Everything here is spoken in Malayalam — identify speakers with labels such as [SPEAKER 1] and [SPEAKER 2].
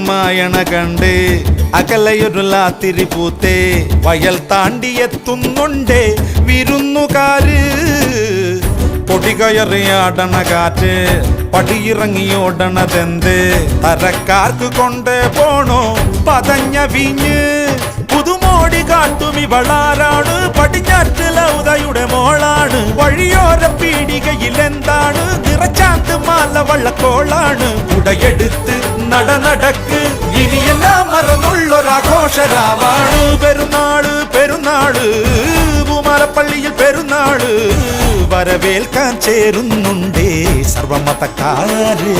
[SPEAKER 1] രാമായണ കണ്ട് അകലയൊരു ലാത്തിരി പൂത്തേ വയൽ താണ്ടിയെത്തുന്നുണ്ടേ വിരുന്നുകാര് പൊടികയറിയാടണ കാറ്റ് പടിയിറങ്ങിയോടണതെന്ത് തരക്കാർക്ക് കൊണ്ട് പോണോ പതഞ്ഞ വീഞ്ഞ് പുതുമോടി കാട്ടും ഇവളാരാണ് പടിഞ്ഞാറ്റിലെ ഉദയുടെ മോളാണ് വഴിയോര പീടികയിൽ എന്താണ് നിറച്ചാന്ത് മാല വള്ളക്കോളാണ് ഉടയെടുത്ത് നടക്ക് ഇനിയെല്ലാം മറന്നുള്ളൊരാഘോഷരാവാണ് പെരുന്നാള് പെരുന്നാള് പൂമാലപ്പള്ളിയിൽ പെരുന്നാള് വരവേൽക്കാൻ ചേരുന്നുണ്ടേ സർവമതക്കാര്